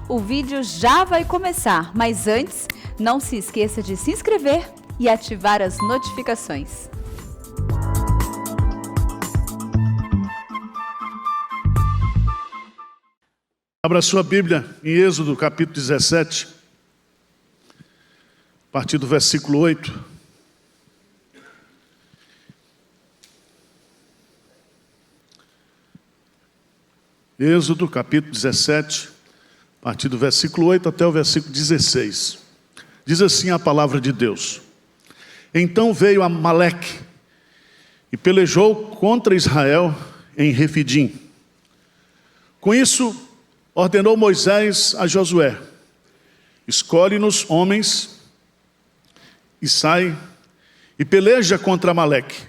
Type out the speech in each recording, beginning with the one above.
O vídeo já vai começar, mas antes, não se esqueça de se inscrever e ativar as notificações. Abra sua Bíblia em Êxodo capítulo 17, a partir do versículo 8. Êxodo capítulo 17, a partir do versículo 8 até o versículo 16. Diz assim a palavra de Deus: Então veio Amaleque e pelejou contra Israel em Refidim. Com isso, ordenou Moisés a Josué: escolhe-nos homens e sai e peleja contra Amaleque.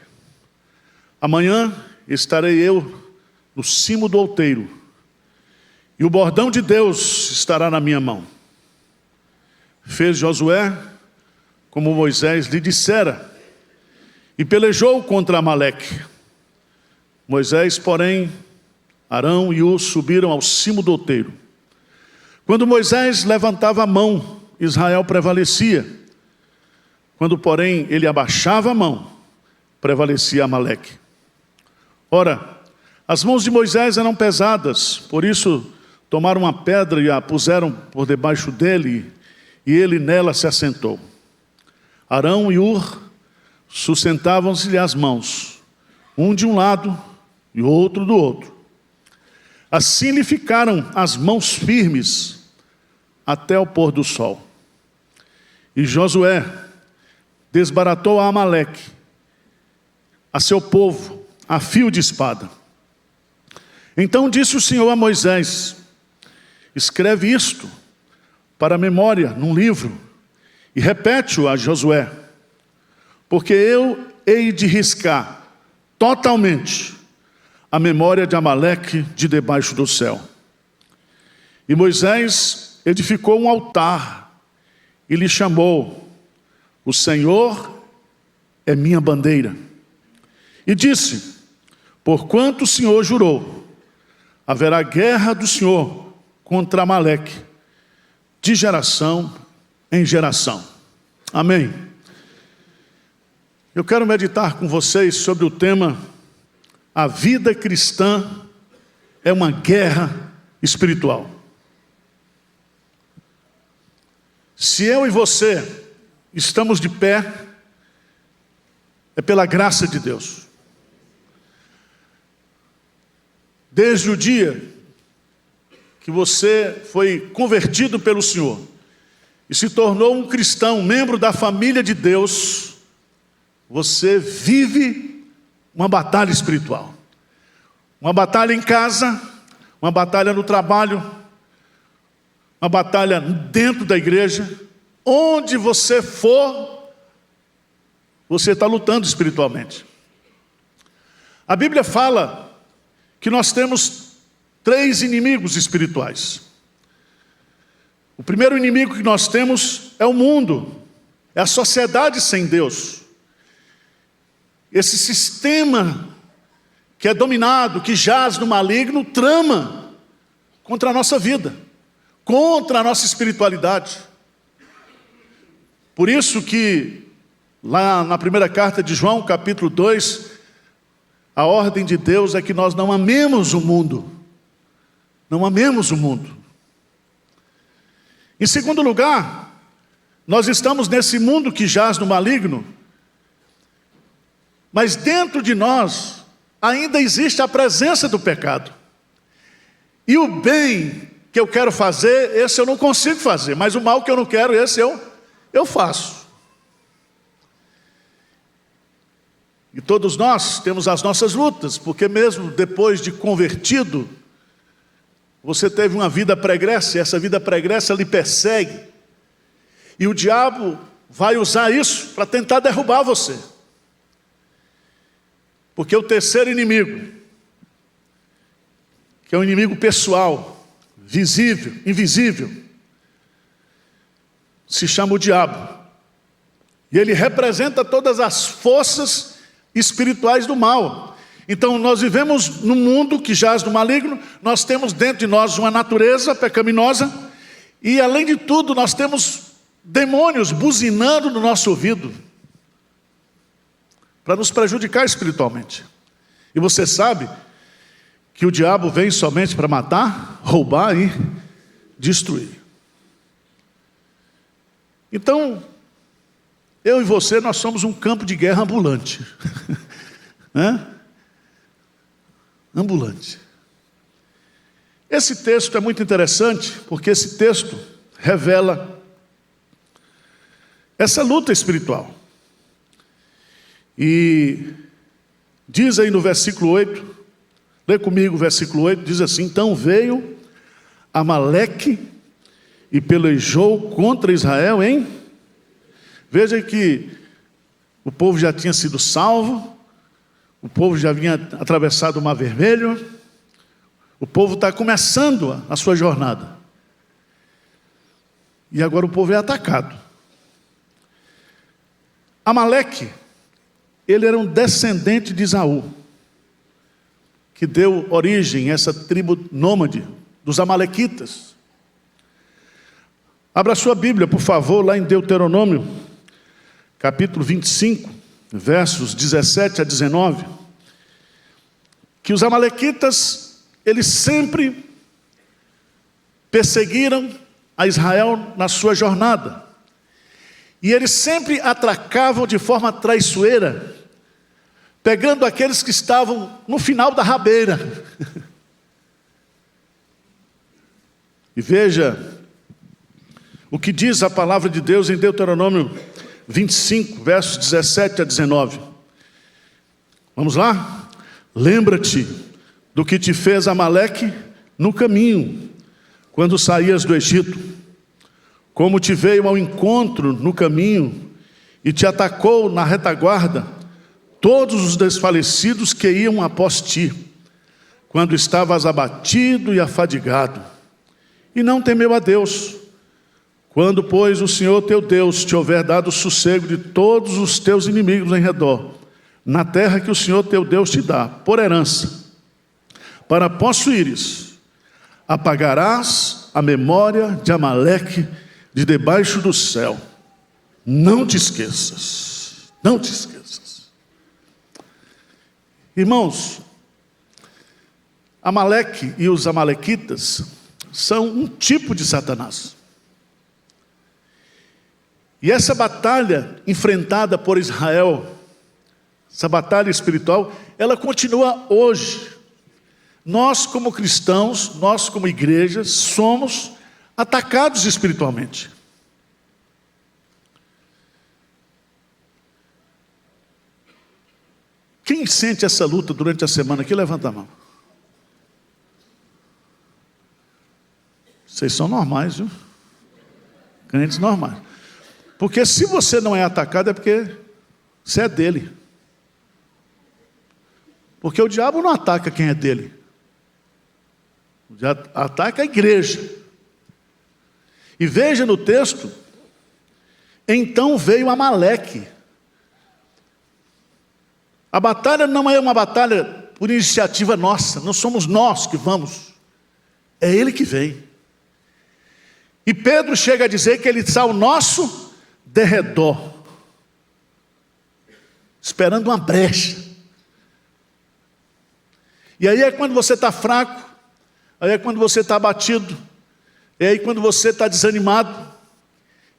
Amanhã estarei eu no cimo do outeiro, e o bordão de Deus estará na minha mão. Fez Josué como Moisés lhe dissera, e pelejou contra Amaleque. Moisés, porém, Arão e Hur subiram ao cimo do outeiro. Quando Moisés levantava a mão, Israel prevalecia. Quando, porém, ele abaixava a mão, prevalecia Amaleque. Ora, as mãos de Moisés eram pesadas, por isso tomaram uma pedra e a puseram por debaixo dele, e ele nela se assentou. Arão e Hur sustentavam-se-lhe as mãos, um de um lado e outro do outro. Assim lhe ficaram as mãos firmes até o pôr do sol. E Josué desbaratou a Amaleque, a seu povo, a fio de espada. Então disse o Senhor a Moisés: escreve isto para a memória num livro e repete-o a Josué, porque eu hei de riscar totalmente a memória de Amaleque de debaixo do céu. E Moisés edificou um altar e lhe chamou: o Senhor é minha bandeira. E disse: porquanto o Senhor jurou, haverá guerra do Senhor contra Amaleque, de geração em geração. Amém. Eu quero meditar com vocês sobre o tema: a vida cristã é uma guerra espiritual. Se eu e você estamos de pé, é pela graça de Deus. Desde o dia que você foi convertido pelo Senhor e se tornou um cristão, membro da família de Deus, você vive uma batalha espiritual. Uma batalha em casa, uma batalha no trabalho, uma batalha dentro da igreja. Onde você for, você está lutando espiritualmente. A Bíblia fala que nós temos 3 inimigos espirituais. O primeiro inimigo que nós temos é o mundo, é a sociedade sem Deus. Esse sistema que é dominado, que jaz no maligno, trama contra a nossa vida, contra a nossa espiritualidade. Por isso que lá na primeira carta de João, capítulo 2, a ordem de Deus é que nós não amemos o mundo. Não amemos o mundo. Em segundo lugar, nós estamos nesse mundo que jaz no maligno, mas dentro de nós ainda existe a presença do pecado. E o bem que eu quero fazer, esse eu não consigo fazer, mas o mal que eu não quero, esse eu faço. E todos nós temos as nossas lutas, porque mesmo depois de convertido, você teve uma vida pregressa, e essa vida pregressa lhe persegue. E o diabo vai usar isso para tentar derrubar você. Porque o terceiro inimigo, que é um inimigo pessoal, visível, invisível, se chama o diabo. E ele representa todas as forças espirituais do mal. Então nós vivemos num mundo que jaz no maligno, nós temos dentro de nós uma natureza pecaminosa, E além de tudo, nós temos demônios buzinando no nosso ouvido para nos prejudicar espiritualmente. E você sabe que o diabo vem somente para matar, roubar e destruir. Então, eu e você, nós somos um campo de guerra ambulante. Ambulante. Esse texto é muito interessante, porque esse texto revela essa luta espiritual. E diz aí no versículo 8, lê comigo o versículo 8, diz assim: então veio Amaleque e pelejou contra Israel, hein? Veja que o povo já tinha sido salvo, o povo já vinha atravessado o Mar Vermelho, o povo está começando a sua jornada. E agora o povo é atacado. Amaleque, ele era um descendente de Esaú, que deu origem a essa tribo nômade dos amalequitas. Abra sua Bíblia, por favor, lá em Deuteronômio, capítulo 25, versos 17 a 19, que os amalequitas, eles sempre perseguiram a Israel na sua jornada. E eles sempre atracavam de forma traiçoeira, pegando aqueles que estavam no final da rabeira. E veja o que diz a palavra de Deus em Deuteronômio 25, versos 17 a 19. Vamos lá? Lembra-te do que te fez Amaleque no caminho, quando saías do Egito, como te veio ao encontro no caminho e te atacou na retaguarda, todos os desfalecidos que iam após ti, quando estavas abatido e afadigado, e não temeu a Deus. Quando, pois, o Senhor teu Deus te houver dado sossego de todos os teus inimigos em redor, na terra que o Senhor teu Deus te dá, por herança, para possuíres, apagarás a memória de Amaleque de debaixo do céu. Não te esqueças, não te esqueças. Irmãos, Amaleque e os amalequitas são um tipo de Satanás. E essa batalha enfrentada por Israel, essa batalha espiritual, ela continua hoje. Nós como cristãos, nós como igreja, somos atacados espiritualmente. Quem sente essa luta durante a semana aqui, levanta a mão. Vocês são normais, viu? Crentes normais. Porque se você não é atacado é porque você é dele. Porque o diabo não ataca quem é dele. O diabo ataca a igreja. E veja no texto, então veio Amaleque. A batalha não é uma batalha por iniciativa nossa, não somos nós que vamos, é ele que vem. E Pedro chega a dizer que ele está ao nosso derredor, esperando uma brecha. E aí é quando você está fraco, aí é quando você está abatido, e aí quando você está desanimado,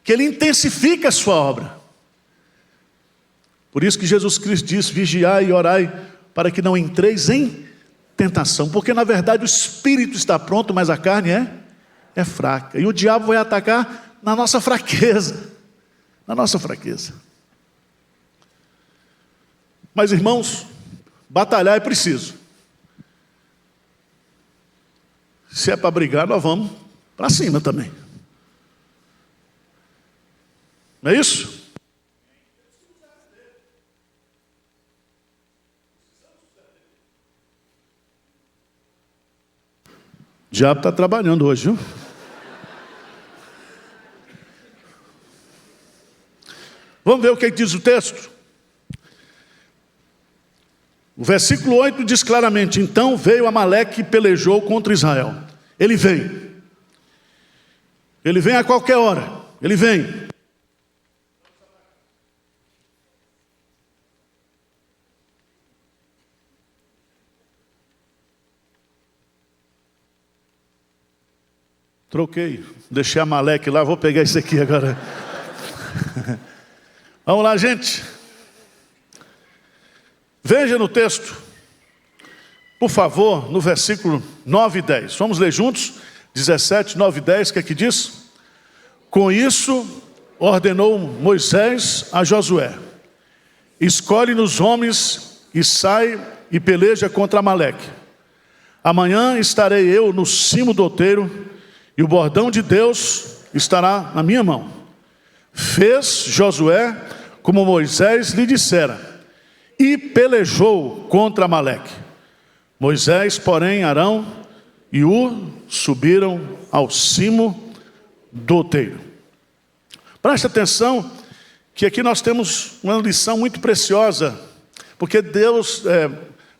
que ele intensifica a sua obra. Por isso que Jesus Cristo diz: vigiai e orai, para que não entreis em tentação. Porque na verdade o espírito está pronto, mas a carne é fraca. E o diabo vai atacar na nossa fraqueza. Na nossa fraqueza. Mas irmãos, batalhar é preciso. Se é para brigar, nós vamos para cima também. Não é isso? O diabo está trabalhando hoje, viu? Vamos ver o que diz o texto? O versículo 8 diz claramente: então veio Amaleque e pelejou contra Israel. Ele vem. Ele vem a qualquer hora. Ele vem. Troquei. Deixei a Amaleque lá. Vou pegar isso aqui agora. Vamos lá, gente. Veja no texto, por favor, no versículo 9 e 10. Vamos ler juntos? 17, 9 e 10, o que é que diz? Com isso, ordenou Moisés a Josué: escolhe-nos homens e sai e peleja contra Amaleque. Amanhã estarei eu no cimo do outeiro e o bordão de Deus estará na minha mão. Fez Josué como Moisés lhe dissera e pelejou contra Amaleque. Moisés, porém, Arão e Hur subiram ao cimo do outeiro. Preste atenção que aqui nós temos uma lição muito preciosa, porque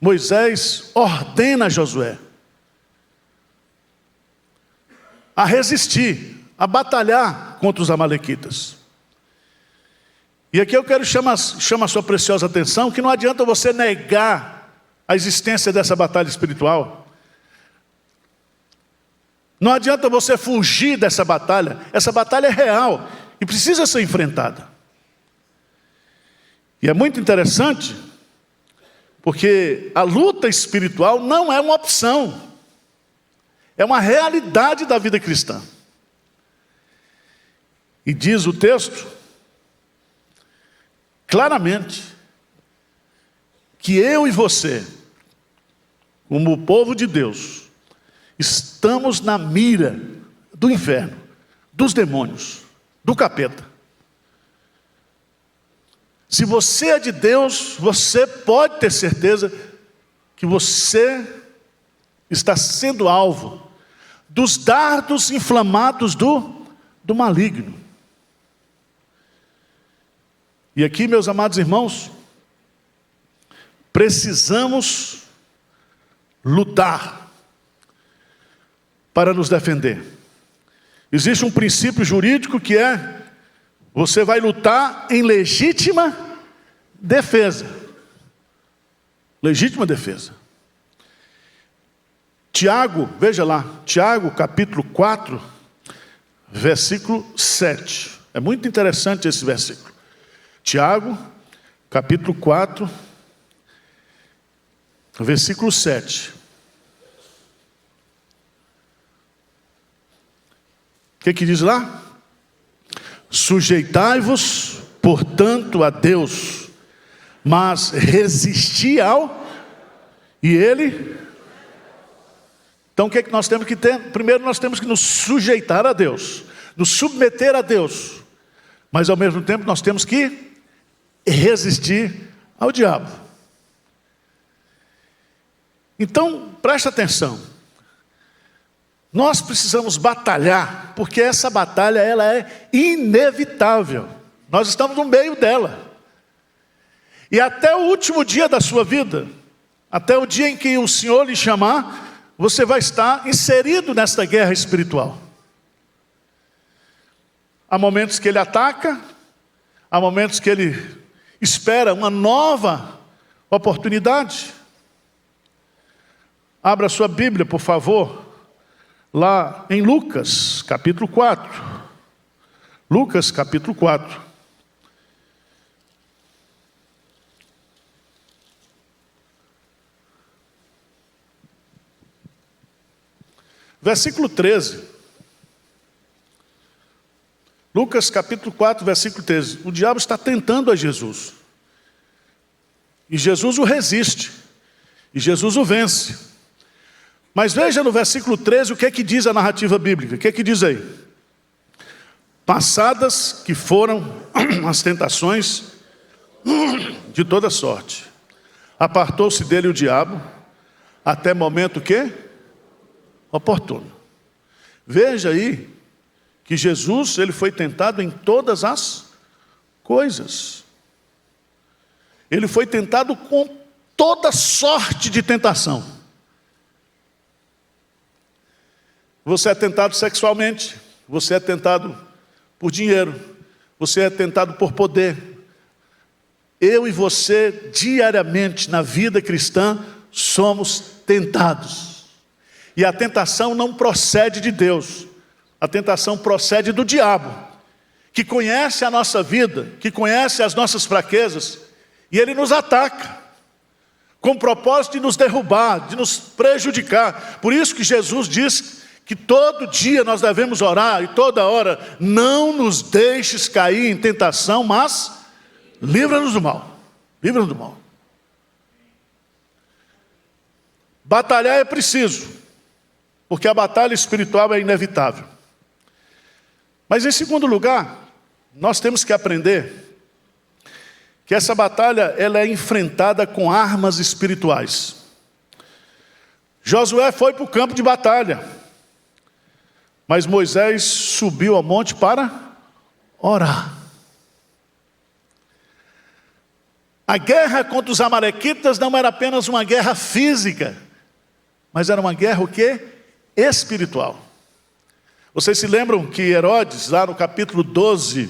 Moisés ordena a Josué a resistir, a batalhar contra os amalequitas. E aqui eu quero chamar a sua preciosa atenção, que não adianta você negar a existência dessa batalha espiritual. Não adianta você fugir dessa batalha. Essa batalha é real e precisa ser enfrentada. E é muito interessante, porque a luta espiritual não é uma opção. É uma realidade da vida cristã. E diz o texto claramente que eu e você, como o povo de Deus, estamos na mira do inferno, dos demônios, do capeta. Se você é de Deus, você pode ter certeza que você está sendo alvo dos dardos inflamados do maligno. E aqui, meus amados irmãos, precisamos lutar para nos defender. Existe um princípio jurídico que é: você vai lutar em legítima defesa. Legítima defesa. Tiago, veja lá, Tiago capítulo 4, versículo 7. É muito interessante esse versículo. Tiago, capítulo 4, versículo 7. O que diz lá? Sujeitai-vos, portanto, a Deus, mas resisti ao... E Ele... Então o que nós temos que ter? Primeiro nós temos que nos sujeitar a Deus, nos submeter a Deus. Mas ao mesmo tempo nós temos que resistir ao diabo. Então, presta atenção. Nós precisamos batalhar, porque essa batalha ela é inevitável. Nós estamos no meio dela. E até o último dia da sua vida, até o dia em que o Senhor lhe chamar, você vai estar inserido nesta guerra espiritual. Há momentos que ele ataca, há momentos que ele espera uma nova oportunidade. Abra sua Bíblia, por favor, lá em Lucas, capítulo 4. Lucas, capítulo 4. Versículo 13. Lucas capítulo 4, versículo 13. O diabo está tentando a Jesus. E Jesus o resiste. E Jesus o vence. Mas veja no versículo 13 o que é que diz a narrativa bíblica. O que é que diz aí? Passadas que foram as tentações de toda sorte, apartou-se dele o diabo, até momento que? Oportuno. Veja aí que Jesus, ele foi tentado em todas as coisas. Ele foi tentado com toda sorte de tentação. Você é tentado sexualmente, você é tentado por dinheiro, você é tentado por poder. Eu e você, diariamente na vida cristã, somos tentados. E a tentação não procede de Deus, a tentação procede do diabo, que conhece a nossa vida, que conhece as nossas fraquezas, e ele nos ataca, com o propósito de nos derrubar, de nos prejudicar. Por isso que Jesus diz que todo dia nós devemos orar, e toda hora: não nos deixes cair em tentação, mas livra-nos do mal. Livra-nos do mal. Batalhar é preciso, porque a batalha espiritual é inevitável. Mas em segundo lugar, nós temos que aprender que essa batalha ela é enfrentada com armas espirituais. Josué foi para o campo de batalha, mas Moisés subiu ao monte para orar. A guerra contra os amalequitas não era apenas uma guerra física, mas era uma guerra o quê? Espiritual. Vocês se lembram que Herodes, lá no capítulo 12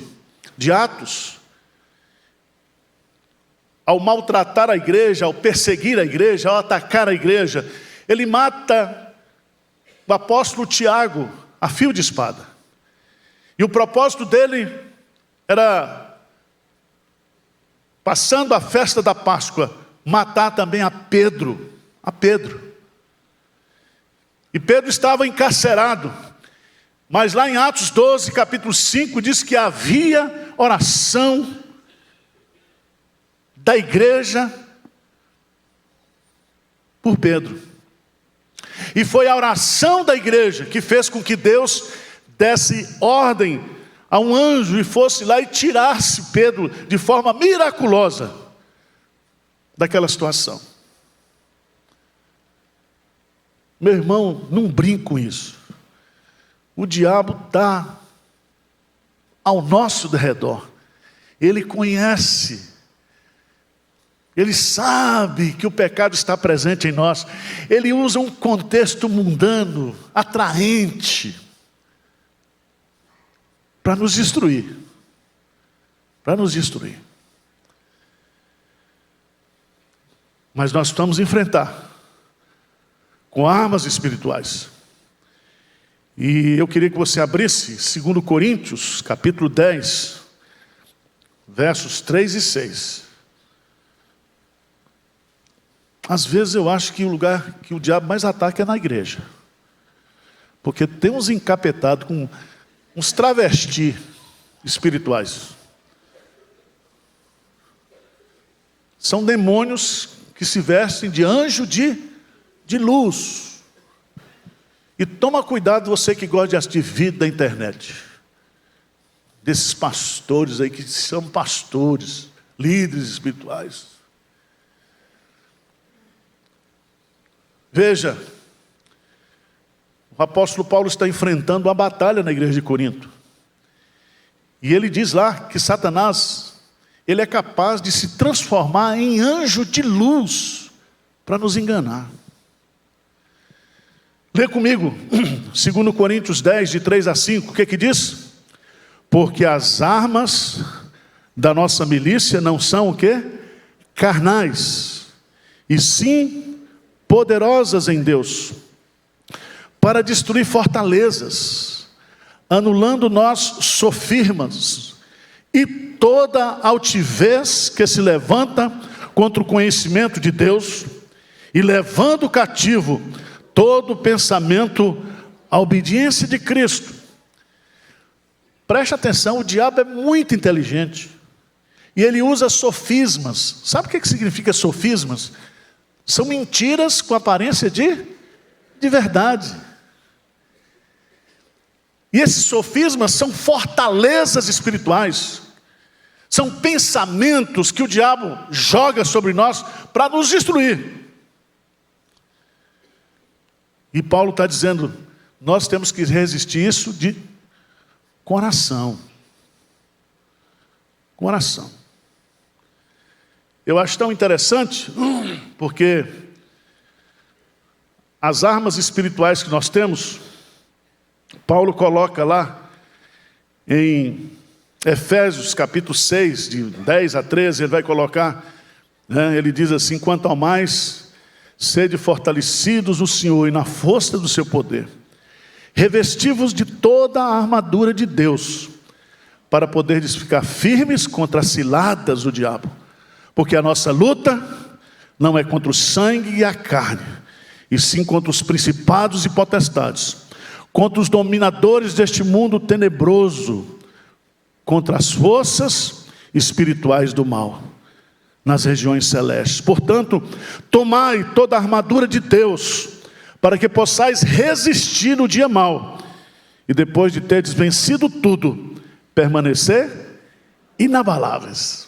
de Atos, ao maltratar a igreja, ao perseguir a igreja, ao atacar a igreja, ele mata o apóstolo Tiago a fio de espada. E o propósito dele era, passando a festa da Páscoa, matar também a Pedro. E Pedro estava encarcerado. Mas lá em Atos 12, capítulo 5, diz que havia oração da igreja por Pedro. E foi a oração da igreja que fez com que Deus desse ordem a um anjo e fosse lá e tirasse Pedro de forma miraculosa daquela situação. Meu irmão, não brinque com isso. O diabo está ao nosso redor. Ele conhece. Ele sabe que o pecado está presente em nós. Ele usa um contexto mundano, atraente, para nos destruir. Mas nós precisamos enfrentar com armas espirituais. E eu queria que você abrisse 2 Coríntios, capítulo 10, versos 3 e 6. Às vezes eu acho que o lugar que o diabo mais ataca é na igreja. Porque tem uns encapetados com uns travestis espirituais. São demônios que se vestem de anjo de luz. E toma cuidado você que gosta de assistir vídeo da internet. Desses pastores aí que são pastores, líderes espirituais. Veja, o apóstolo Paulo está enfrentando uma batalha na igreja de Corinto. E ele diz lá que Satanás, ele é capaz de se transformar em anjo de luz para nos enganar. Lê comigo, 2 Coríntios 10, de 3 a 5, o que diz? Porque as armas da nossa milícia não são o quê? Carnais, e sim poderosas em Deus, para destruir fortalezas, anulando nós sofismas, e toda altivez que se levanta contra o conhecimento de Deus, e levando cativo todo pensamento à obediência de Cristo. Preste atenção, o diabo é muito inteligente. E ele usa sofismas. Sabe o que significa sofismas? São mentiras com aparência de verdade. E esses sofismas são fortalezas espirituais. São pensamentos que o diabo joga sobre nós para nos destruir. E Paulo está dizendo, nós temos que resistir isso de coração. Coração. Eu acho tão interessante, porque as armas espirituais que nós temos, Paulo coloca lá Em Efésios capítulo 6, de 10 a 13, ele vai colocar, ele diz assim: quanto ao mais, sede fortalecidos no Senhor e na força do seu poder, revesti-vos de toda a armadura de Deus, para poderdes ficar firmes contra as ciladas do diabo, porque a nossa luta não é contra o sangue e a carne, e sim contra os principados e potestades, contra os dominadores deste mundo tenebroso, contra as forças espirituais do mal, nas regiões celestes. Portanto, tomai toda a armadura de Deus, para que possais resistir no dia mau, e depois de teres vencido tudo, permanecer inabaláveis.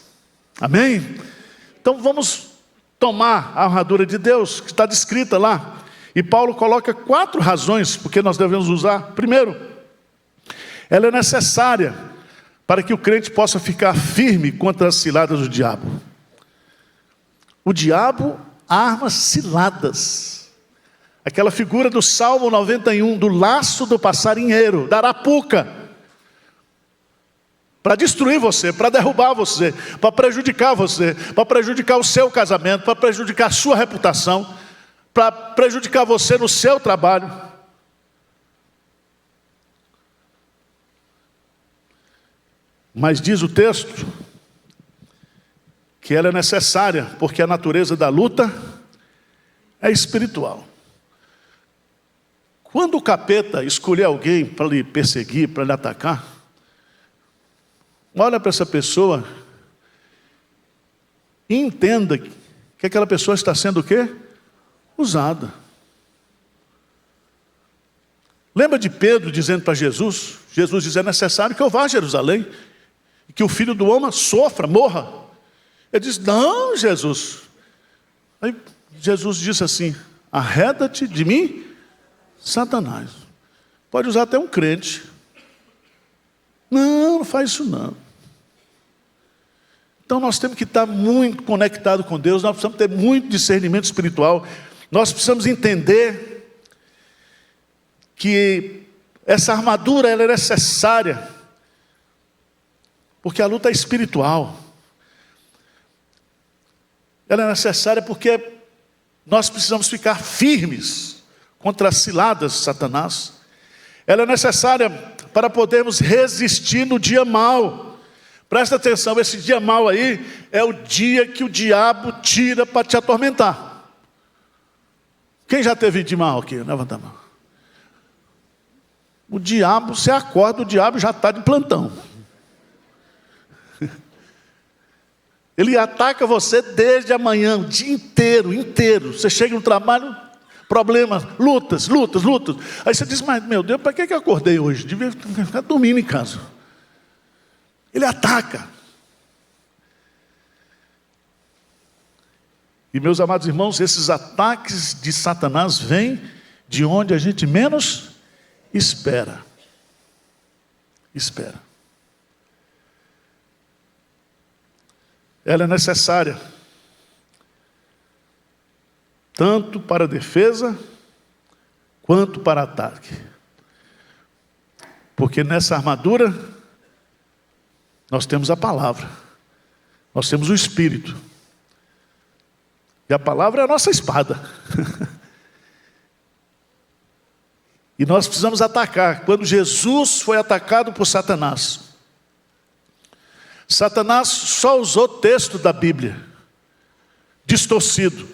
Amém? Então vamos tomar a armadura de Deus, que está descrita lá. E Paulo coloca 4 razões porque nós devemos usar. Primeiro, ela é necessária para que o crente possa ficar firme contra as ciladas do diabo. O diabo arma ciladas. Aquela figura do Salmo 91, do laço do passarinheiro, da arapuca, para destruir você, para derrubar você, para prejudicar você, para prejudicar o seu casamento, para prejudicar a sua reputação, para prejudicar você no seu trabalho. Mas diz o texto que ela é necessária, porque a natureza da luta é espiritual. Quando o capeta escolher alguém para lhe perseguir, para lhe atacar, olha para essa pessoa e entenda que aquela pessoa está sendo o quê? Usada. Lembra de Pedro dizendo para Jesus? Jesus diz: é necessário que eu vá a Jerusalém, e que o Filho do Homem sofra, morra. Ele diz: não, Jesus. Aí Jesus disse assim: arreda-te de mim, Satanás. Pode usar até um crente. Não faz isso não. Então nós temos que estar muito conectados com Deus, nós precisamos ter muito discernimento espiritual, nós precisamos entender que essa armadura ela é necessária, porque a luta é espiritual. Ela é necessária porque nós precisamos ficar firmes contra as ciladas de Satanás. Ela é necessária para podermos resistir no dia mau. Presta atenção, esse dia mau aí é o dia que o diabo tira para te atormentar. Quem já teve dia mau aqui? Levanta a mão. O diabo, você acorda, o diabo já está de plantão. Ele ataca você desde amanhã, o dia inteiro. Você chega no trabalho, problemas, lutas. Aí você diz: mas meu Deus, para que eu acordei hoje? Devia ficar dormindo em casa. Ele ataca. E meus amados irmãos, esses ataques de Satanás vêm de onde a gente menos espera. Ela é necessária tanto para a defesa quanto para ataque. Porque nessa armadura nós temos a palavra, nós temos o Espírito. E a palavra é a nossa espada. E nós precisamos atacar. Quando Jesus foi atacado por Satanás, Satanás só usou texto da Bíblia, distorcido.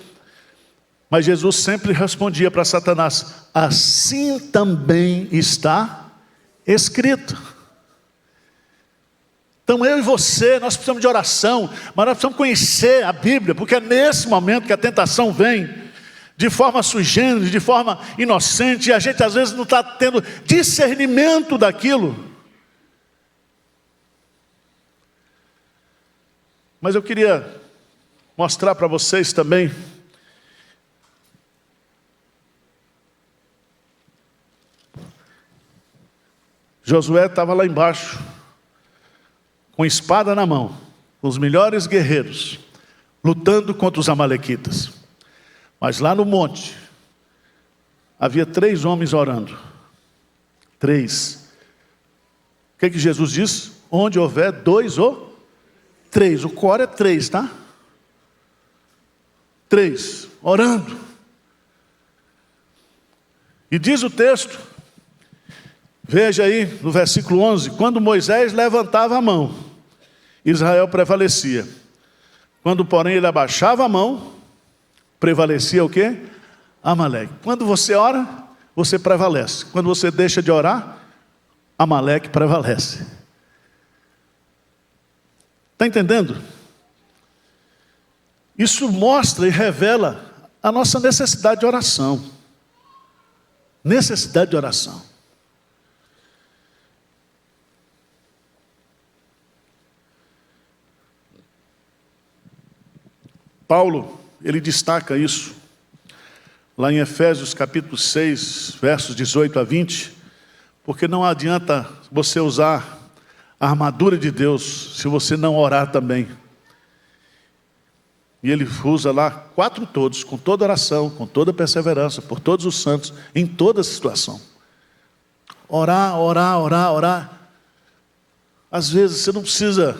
Mas Jesus sempre respondia para Satanás: assim também está escrito. Então eu e você, nós precisamos de oração, mas nós precisamos conhecer a Bíblia, porque é nesse momento que a tentação vem, de forma sui generis, de forma inocente, e a gente às vezes não está tendo discernimento daquilo. Mas eu queria mostrar para vocês também Josué estava lá embaixo, com espada na mão, com os melhores guerreiros, lutando contra os amalequitas. Mas lá no monte, havia 3 homens orando. 3. O que Jesus disse? Onde houver 2 ou 3. O coro é 3, tá? 3, orando. E diz o texto, veja aí no versículo 11, quando Moisés levantava a mão, Israel prevalecia. Quando, porém, ele abaixava a mão, prevalecia o quê? Amaleque. Quando você ora, você prevalece. Quando você deixa de orar, Amaleque prevalece. Está entendendo? Isso mostra e revela a nossa necessidade de oração. Necessidade de oração. Paulo, ele destaca isso lá em Efésios capítulo 6, versos 18 a 20, porque não adianta você usar a armadura de Deus se você não orar também. E ele usa lá 4 todos, com toda oração, com toda perseverança, por todos os santos, em toda situação. Orar, orar, orar, orar. Às vezes você não precisa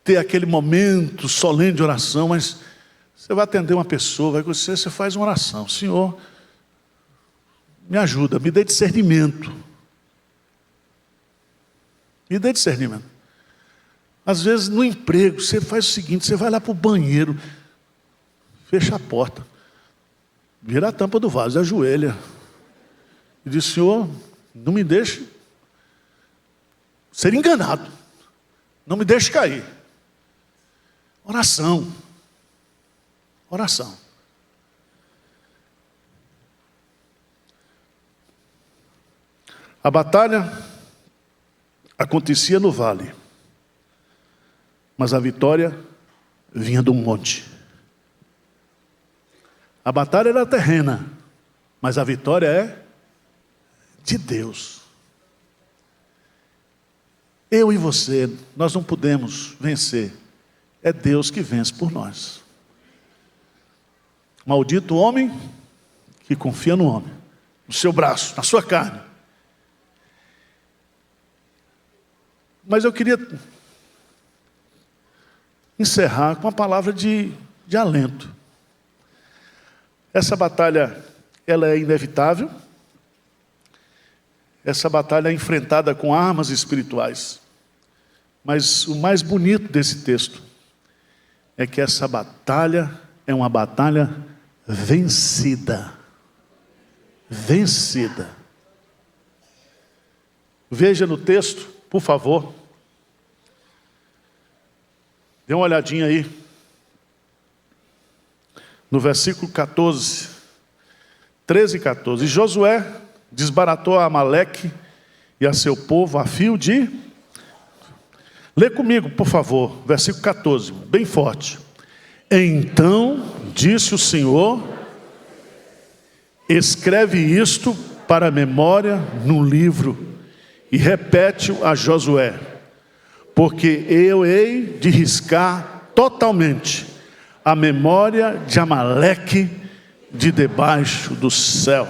ter aquele momento solene de oração, mas você vai atender uma pessoa, vai conhecer, você faz uma oração. Senhor, me ajuda, me dê discernimento. Me dê discernimento. Às vezes no emprego, você faz o seguinte, você vai lá para o banheiro, fecha a porta, vira a tampa do vaso, ajoelha, e diz, Senhor, não me deixe ser enganado, não me deixe cair. Oração. Oração. A batalha acontecia no vale, mas a vitória vinha do monte. A batalha era terrena, mas a vitória é de Deus. Eu e você, nós não podemos vencer. É Deus que vence por nós. Maldito o homem que confia no homem, no seu braço, na sua carne. Mas eu queria encerrar com uma palavra de alento. Essa batalha, ela é inevitável. Essa batalha é enfrentada com armas espirituais. Mas o mais bonito desse texto é que essa batalha é uma batalha vencida. Vencida. Veja no texto, por favor. Dê uma olhadinha aí. No versículo 14. 13 e 14. E Josué desbaratou a Amaleque e a seu povo a fio de... Lê comigo, por favor, versículo 14, bem forte. Então disse o Senhor, escreve isto para a memória no livro e repete-o a Josué, porque eu hei de riscar totalmente a memória de Amaleque de debaixo do céu.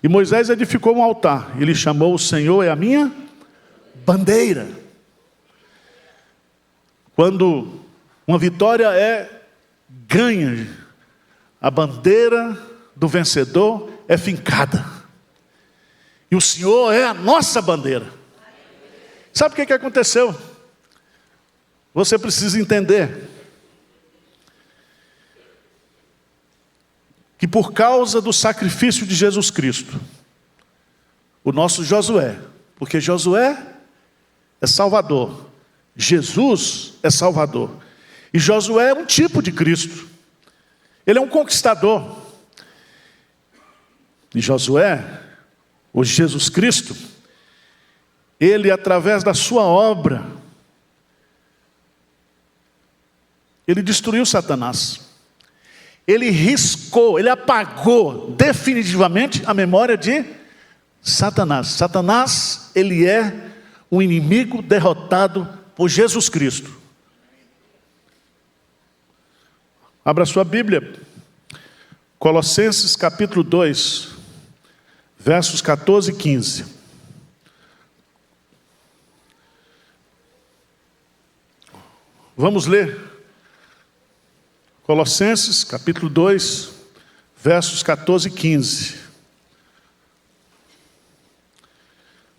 E Moisés edificou um altar, ele chamou o Senhor é a minha bandeira. Quando uma vitória é ganha, a bandeira do vencedor é fincada. E o Senhor é a nossa bandeira. Sabe o que aconteceu? Você precisa entender que por causa do sacrifício de Jesus Cristo, o nosso Josué, porque Josué é Salvador, Jesus é Salvador. E Josué é um tipo de Cristo. Ele é um conquistador. E Josué, o Jesus Cristo, ele através da sua obra, ele destruiu Satanás. Ele riscou, ele apagou definitivamente a memória de Satanás. Satanás, ele é um inimigo derrotado por Jesus Cristo. Abra sua Bíblia, Colossenses capítulo 2, versos 14 e 15. Vamos ler Colossenses, capítulo 2, versos 14 e 15.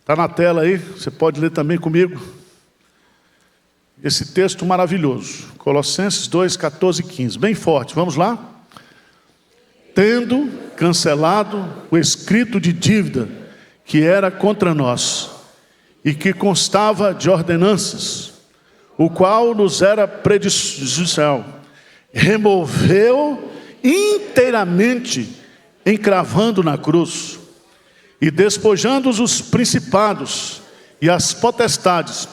Está na tela aí, você pode ler também comigo. Esse texto maravilhoso. Colossenses 2, 14 e 15. Bem forte, vamos lá? Tendo cancelado o escrito de dívida que era contra nós, e que constava de ordenanças, o qual nos era prejudicial, removeu inteiramente, encravando na cruz, e despojando os principados e as potestades,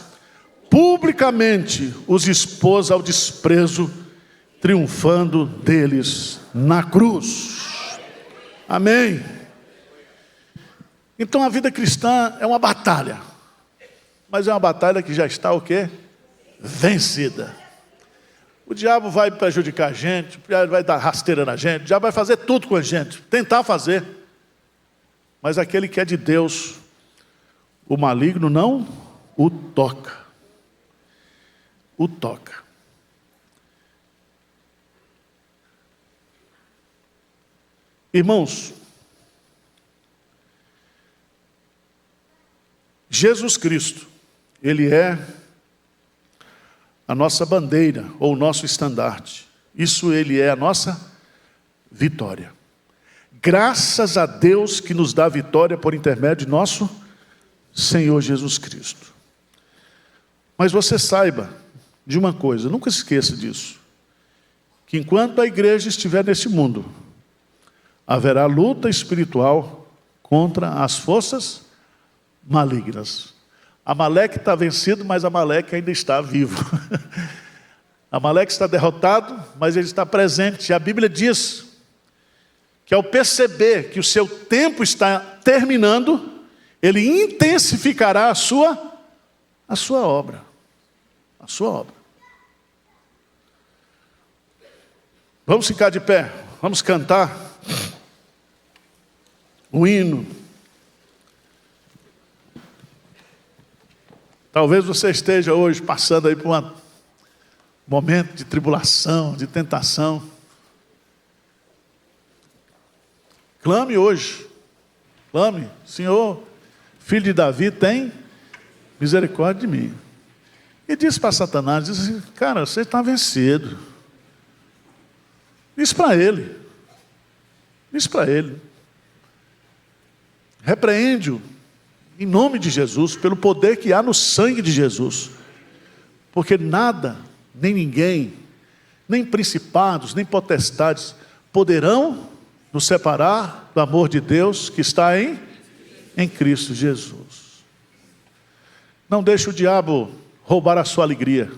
publicamente os expôs ao desprezo, triunfando deles na cruz. Amém. Então a vida cristã é uma batalha, mas é uma batalha que já está o quê? Vencida. O diabo vai prejudicar a gente, o diabo vai dar rasteira na gente, o diabo vai fazer tudo com a gente, tentar fazer. Mas aquele que é de Deus, o maligno não o toca. O toca. Irmãos, Jesus Cristo, Ele é a nossa bandeira, ou o nosso estandarte. Isso Ele é a nossa vitória. Graças a Deus que nos dá vitória por intermédio de nosso Senhor Jesus Cristo. Mas você saiba de uma coisa, nunca se esqueça disso, que enquanto a igreja estiver neste mundo, haverá luta espiritual contra as forças malignas. Amaleque está vencido, mas Amaleque ainda está vivo. Amaleque está derrotado, mas ele está presente. E a Bíblia diz que ao perceber que o seu tempo está terminando, ele intensificará a sua obra. A sua obra. Vamos ficar de pé, vamos cantar o hino. Talvez você esteja hoje passando aí por um momento de tribulação, de tentação. Clame hoje. Clame, Senhor, filho de Davi, tem misericórdia de mim. E diz para Satanás, diz assim, cara, você está vencido. Diz para ele. Diz para ele. Repreende-o. Em nome de Jesus, pelo poder que há no sangue de Jesus. Porque nada, nem ninguém, nem principados, nem potestades poderão nos separar do amor de Deus que está em Cristo Jesus. Não deixe o diabo roubar a sua alegria.